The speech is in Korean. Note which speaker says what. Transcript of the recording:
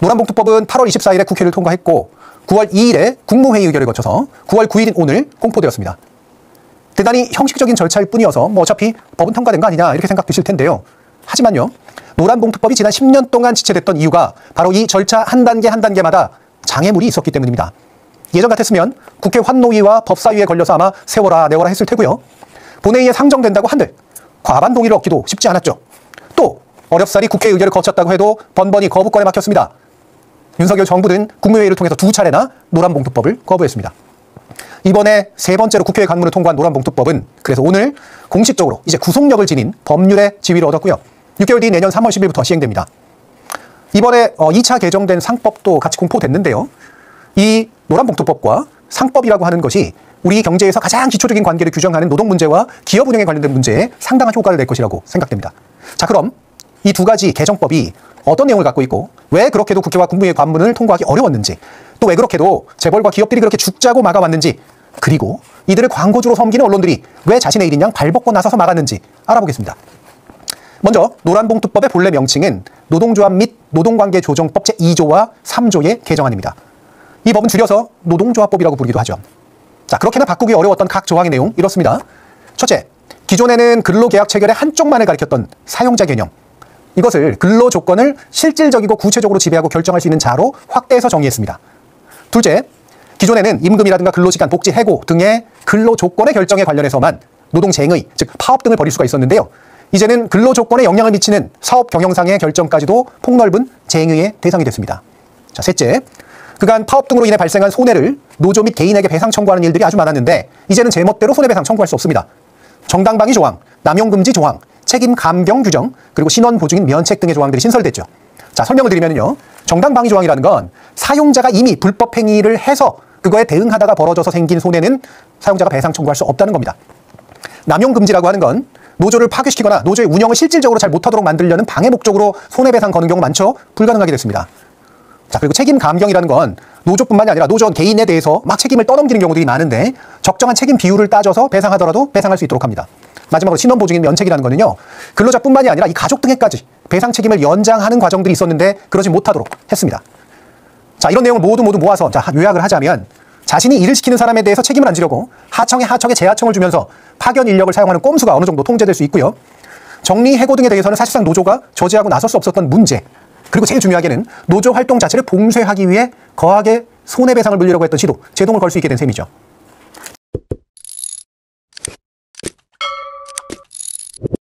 Speaker 1: 노란봉투법은 8월 24일에 국회를 통과했고 9월 2일에 국무회의 의결을 거쳐서 9월 9일인 오늘 공포되었습니다. 대단히 형식적인 절차일 뿐이어서 뭐 어차피 법은 통과된 거 아니냐 이렇게 생각 드실 텐데요. 하지만요, 노란봉투법이 지난 10년 동안 지체됐던 이유가 바로 이 절차 한 단계 한 단계마다 장애물이 있었기 때문입니다. 예전 같았으면 국회 환노위와 법사위에 걸려서 아마 세워라 내워라 했을 테고요. 본회의에 상정된다고 한들 과반 동의를 얻기도 쉽지 않았죠. 또 어렵사리 국회 의결을 거쳤다고 해도 번번이 거부권에 막혔습니다. 윤석열 정부는 국무회의를 통해서 2차례나 노란봉투법을 거부했습니다. 이번에 3번째로 국회의 강문을 통과한 노란봉투법은 그래서 오늘 공식적으로 이제 구속력을 지닌 법률의 지위를 얻었고요. 6개월 뒤 내년 3월 10일부터 시행됩니다. 이번에 2차 개정된 상법도 같이 공포됐는데요. 이 노란봉투법과 상법이라고 하는 것이 우리 경제에서 가장 기초적인 관계를 규정하는 노동 문제와 기업 운영에 관련된 문제에 상당한 효과를 낼 것이라고 생각됩니다. 자, 그럼 이 두 가지 개정법이 어떤 내용을 갖고 있고 왜 그렇게도 국회와 국무회의 관문을 통과하기 어려웠는지, 또 왜 그렇게도 재벌과 기업들이 그렇게 죽자고 막아왔는지, 그리고 이들을 광고주로 섬기는 언론들이 왜 자신의 일인 양 발벗고 나서서 막았는지 알아보겠습니다. 먼저 노란봉투법의 본래 명칭은 노동조합 및 노동관계조정법 제2조와 3조의 개정안입니다. 이 법은 줄여서 노동조합법이라고 부르기도 하죠. 자, 그렇게나 바꾸기 어려웠던 각 조항의 내용 이렇습니다. 첫째, 기존에는 근로계약 체결의 한쪽만을 가리켰던 사용자 개념, 이것을 근로조건을 실질적이고 구체적으로 지배하고 결정할 수 있는 자로 확대해서 정의했습니다. 둘째, 기존에는 임금이라든가 근로시간, 복지, 해고 등의 근로조건의 결정에 관련해서만 노동쟁의, 즉 파업 등을 벌일 수가 있었는데요. 이제는 근로조건에 영향을 미치는 사업 경영상의 결정까지도 폭넓은 쟁의의 대상이 됐습니다. 자, 셋째, 그간 파업 등으로 인해 발생한 손해를 노조 및 개인에게 배상 청구하는 일들이 아주 많았는데 이제는 제멋대로 손해배상 청구할 수 없습니다. 정당방위 조항, 남용금지 조항, 책임 감경 규정, 그리고 신원 보증인 면책 등의 조항들이 신설됐죠. 자, 설명을 드리면요, 정당방위 조항이라는 건 사용자가 이미 불법 행위를 해서 그거에 대응하다가 벌어져서 생긴 손해는 사용자가 배상 청구할 수 없다는 겁니다. 남용금지라고 하는 건 노조를 파괴시키거나 노조의 운영을 실질적으로 잘 못하도록 만들려는 방해 목적으로 손해배상 거는 경우 많죠. 불가능하게 됐습니다. 자, 그리고 책임 감경이라는 건 노조뿐만이 아니라 노조 개인에 대해서 막 책임을 떠넘기는 경우들이 많은데 적정한 책임 비율을 따져서 배상하더라도 배상할 수 있도록 합니다. 마지막으로 신원보증인 면책이라는 거는요, 근로자뿐만이 아니라 이 가족 등에까지 배상 책임을 연장하는 과정들이 있었는데 그러지 못하도록 했습니다. 자, 이런 내용을 모두 모아서 자, 요약을 하자면 자신이 일을 시키는 사람에 대해서 책임을 안 지려고 하청에 재하청을 주면서 파견 인력을 사용하는 꼼수가 어느 정도 통제될 수 있고요. 정리, 해고 등에 대해서는 사실상 노조가 저지하고 나설 수 없었던 문제, 그리고 제일 중요하게는 노조 활동 자체를 봉쇄하기 위해 거하게 손해배상을 물리려고 했던 시도, 제동을 걸 수 있게 된 셈이죠.